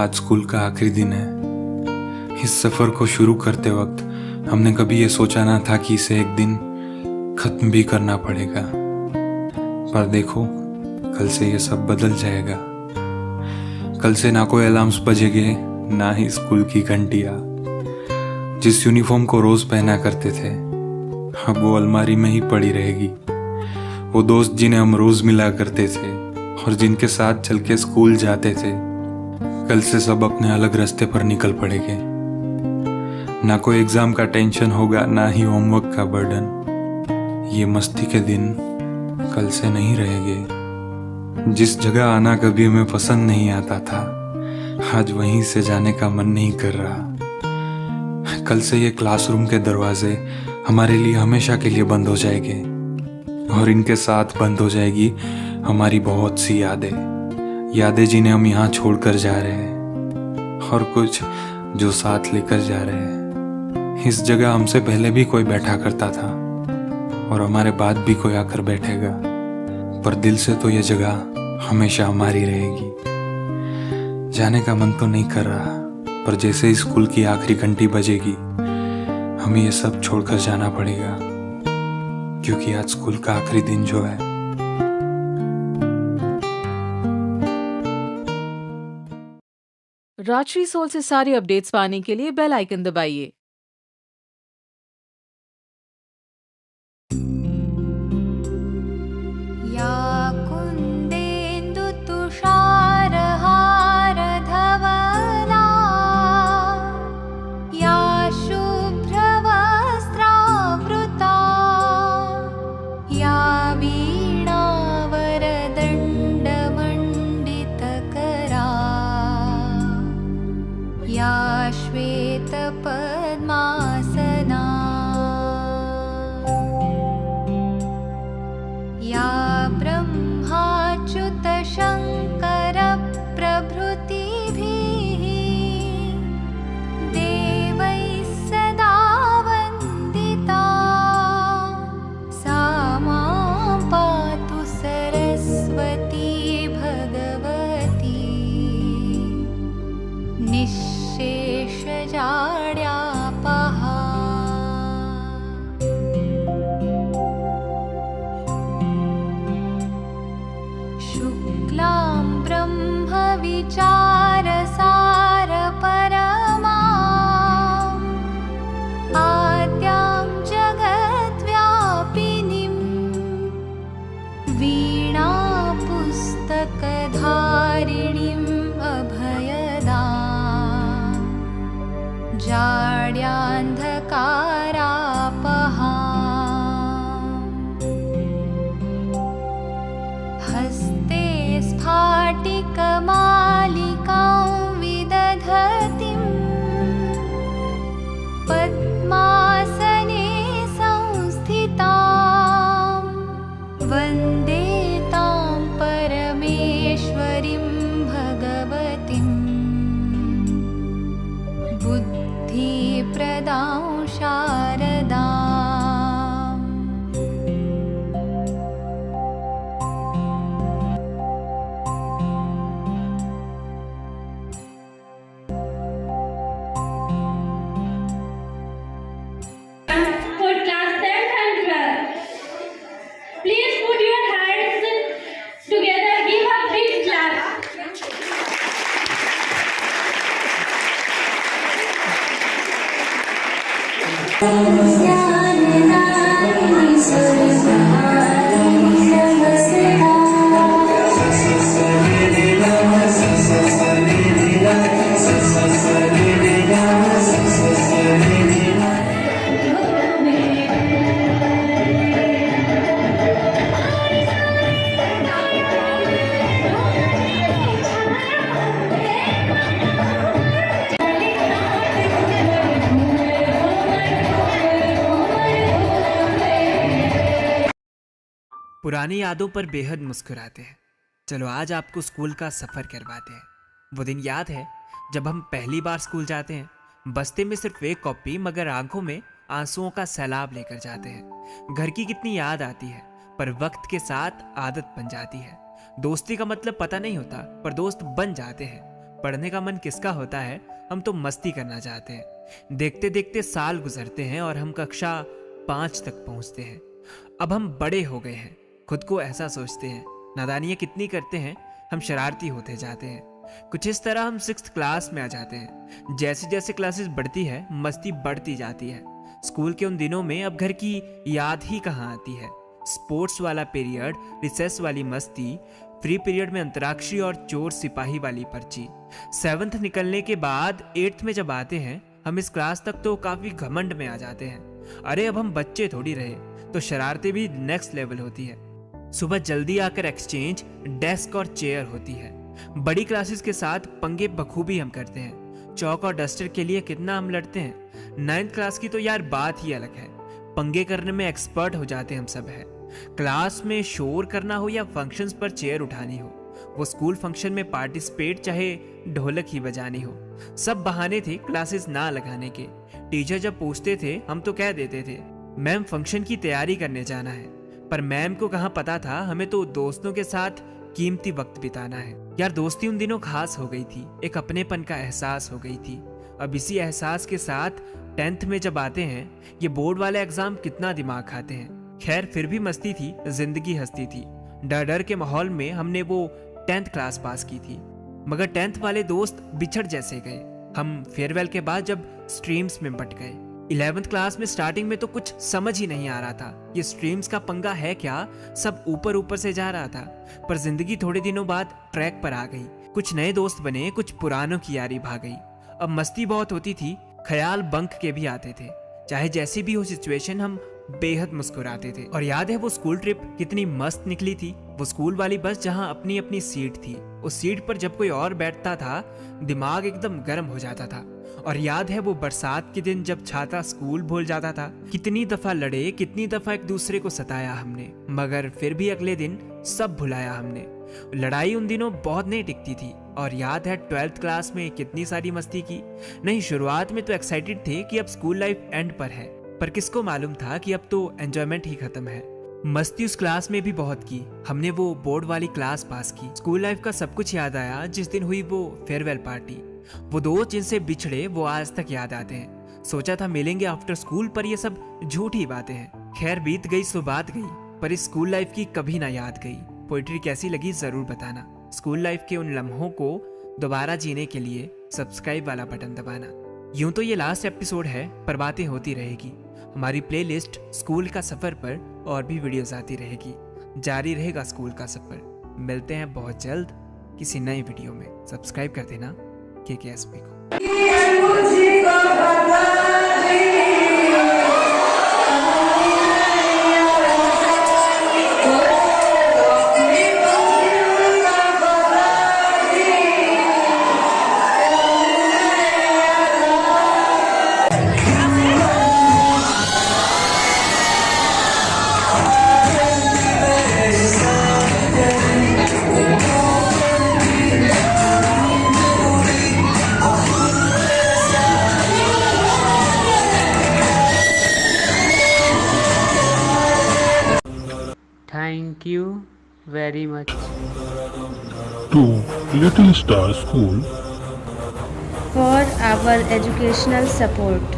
आज स्कूल का आखिरी दिन है। इस सफ़र को शुरू करते वक्त हमने कभी ये सोचा ना था कि इसे एक दिन ख़त्म भी करना पड़ेगा। पर देखो, कल से ये सब बदल जाएगा। कल से ना कोई अलार्म्स बजेंगे, ना ही स्कूल की घंटियाँ। जिस यूनिफॉर्म को रोज़ पहना करते थे, अब वो अलमारी में ही पड़ी रहेगी। वो दोस्त जिन्हें हम रोज़ मिला करते थे और जिनके साथ चल के स्कूल जाते थे, कल से सब अपने अलग रास्ते पर निकल पड़ेंगे। ना कोई एग्ज़ाम का टेंशन होगा, ना ही होमवर्क का बर्डन। ये मस्ती के दिन कल से नहीं रहेंगे। जिस जगह आना कभी हमें पसंद नहीं आता था, आज वहीं से जाने का मन नहीं कर रहा। कल से ये क्लासरूम के दरवाजे हमारे लिए हमेशा के लिए बंद हो जाएंगे और इनके साथ बंद हो जाएगी हमारी बहुत सी यादें जिन्हें हम यहाँ छोड़कर जा रहे हैं और कुछ जो साथ लेकर जा रहे हैं। इस जगह हमसे पहले भी कोई बैठा करता था और हमारे बाद भी कोई आकर बैठेगा, पर दिल से तो ये जगह हमेशा हमारी रहेगी। जाने का मन तो नहीं कर रहा, पर जैसे ही स्कूल की आखिरी घंटी बजेगी, हमें ये सब छोड़कर जाना पड़ेगा, क्योंकि आज स्कूल का आखिरी दिन जो है। राजश्री सोल से सारी अपडेट्स पाने के लिए बेल आइकन दबाइए। या कुन्देन्दु तुषारहार धवला, या शुभ्रवस्त्रावृता, या वीणावरदण्डमण्डितकरा, या श्वेतपद्मासना, या ब्रह्माच्युतशङ्करप्रभृतिभिः देवैः सदा वन्दिता, सा मां पातु सरस्वती भगवती निःशेषजाड्यापहा। शुक्लां ब्रह्मविचारसारपरमाम् आद्यां जगद्व्यापिनीं, वीणापुस्तकधारिणीम् अभयदाम् जाड्यान्धकारापहाम्। हस्ते स्फाटिकमालिकां विदधतीं, पद्मासने संस्थितां, वन्दे तां परमेश्वरीं भगवतीं बुद्धिप्रदां शारदाम्। For class 10th and 12th. Please put your hands together, give a big clap. पुरानी यादों पर बेहद मुस्कुराते हैं। चलो आज आपको स्कूल का सफ़र करवाते हैं। वो दिन याद है जब हम पहली बार स्कूल जाते हैं, बस्ते में सिर्फ एक कॉपी मगर आंखों में आंसुओं का सैलाब लेकर जाते हैं। घर की कितनी याद आती है, पर वक्त के साथ आदत बन जाती है। दोस्ती का मतलब पता नहीं होता, पर दोस्त बन जाते हैं। पढ़ने का मन किसका होता है, हम तो मस्ती करना चाहते हैं। देखते देखते साल गुजरते हैं और हम कक्षा 5 तक पहुंचते हैं। अब हम बड़े हो गए हैं, खुद को ऐसा सोचते हैं। नादानियाँ कितनी करते हैं, हम शरारती होते जाते हैं। कुछ इस तरह हम 6th क्लास में आ जाते हैं। जैसे जैसे क्लासेस बढ़ती है, मस्ती बढ़ती जाती है। स्कूल के उन दिनों में अब घर की याद ही कहाँ आती है। स्पोर्ट्स वाला पीरियड, रिसेस वाली मस्ती, फ्री पीरियड में अंतराक्षरी और चोर सिपाही वाली पर्ची। 7th निकलने के बाद 8th में जब आते हैं, हम इस क्लास तक तो काफी घमंड में आ जाते हैं। अरे अब हम बच्चे थोड़ी रहे, तो शरारतें भी नेक्स्ट लेवल होती है। सुबह जल्दी आकर एक्सचेंज डेस्क और चेयर होती है। बड़ी क्लासेस के साथ पंगे बखूबी हम करते हैं। चौक और डस्टर के लिए कितना हम लड़ते हैं। 9th क्लास की तो यार बात ही अलग है। पंगे करने में एक्सपर्ट हो जाते हम सब है। क्लास में शोर करना हो या फंक्शंस पर चेयर उठानी हो, वो स्कूल फंक्शन में पार्टिसिपेट चाहे ढोलक ही बजानी हो, सब बहाने थे क्लासेस ना लगाने के। टीचर जब पूछते थे हम तो कह देते थे मैम फंक्शन की तैयारी करने जाना है। पर मैम को कहाँ पता था हमें तो दोस्तों के साथ कीमती वक्त बिताना है। यार दोस्ती उन दिनों खास हो गई थी, एक अपनेपन का एहसास हो गई थी। अब इसी एहसास के साथ 10th में जब आते हैं, ये बोर्ड वाले एग्जाम कितना दिमाग खाते हैं। खैर फिर भी मस्ती थी, जिंदगी हंसती थी। डर डर के माहौल में हमने वो 10th क्लास पास की थी। मगर 10th वाले दोस्त बिछड़ जैसे गए। हम फेयरवेल के बाद जब स्ट्रीम्स में बट गए। 11th क्लास में स्टार्टिंग में तो कुछ समझ ही नहीं आ रहा था, ये स्ट्रीम्स का पंगा है क्या, सब ऊपर ऊपर से जा रहा था। पर जिंदगी थोड़े दिनों बाद ट्रैक पर आ गई। कुछ नए दोस्त बने, कुछ पुरानों की यारी भाग गई। अब मस्ती बहुत होती थी, ख्याल बंक के भी आते थे। चाहे जैसी भी हो सिचुएशन, हम बेहद मुस्कुराते थे। और याद है वो स्कूल ट्रिप कितनी मस्त निकली थी। वो स्कूल वाली बस जहाँ अपनी अपनी सीट थी, उस सीट पर जब कोई और बैठता था दिमाग एकदम गर्म हो जाता था। और याद है वो बरसात के दिन जब छाता स्कूल भूल जाता था, कितनी दफा लड़े, कितनी दफा एक दूसरे को सताया हमने, मगर फिर भी अगले दिन सब भुलाया हमने। लड़ाई उन दिनों बहुत नहीं टिकती थी। और याद है 12th क्लास में कितनी सारी मस्ती की। नहीं, शुरुआत में तो एक्साइटेड थे कि अब स्कूल लाइफ एंड पर है, पर किसको मालूम था कि अब तो एंजॉयमेंट ही खत्म है। मस्ती उस क्लास में भी बहुत की हमने। वो बोर्ड वाली क्लास पास की। स्कूल लाइफ का सब कुछ याद आया जिस दिन हुई वो फेयरवेल पार्टी। वो दोस्त जिनसे बिछड़े वो आज तक याद आते हैं। सोचा था मिलेंगे आफ्टर स्कूल, पर ये सब झूठी बातें हैं। खैर बीत गई सो बात गई, पर इस स्कूल लाइफ की कभी ना याद गई। पोइट्री कैसी लगी जरूर बताना। स्कूल लाइफ के उन लम्हों को दोबारा जीने के लिए सब्सक्राइब वाला बटन दबाना। यूं तो ये लास्ट एपिसोड है, पर बातें होती रहेगी। हमारी प्लेलिस्ट स्कूल का सफर पर और भी वीडियोस आती रहेगी। जारी रहेगा स्कूल का सफर। मिलते हैं बहुत जल्द किसी नए वीडियो में। सब्सक्राइब कर देना KKSP को। Thank you very much. To Little Star School for our educational support.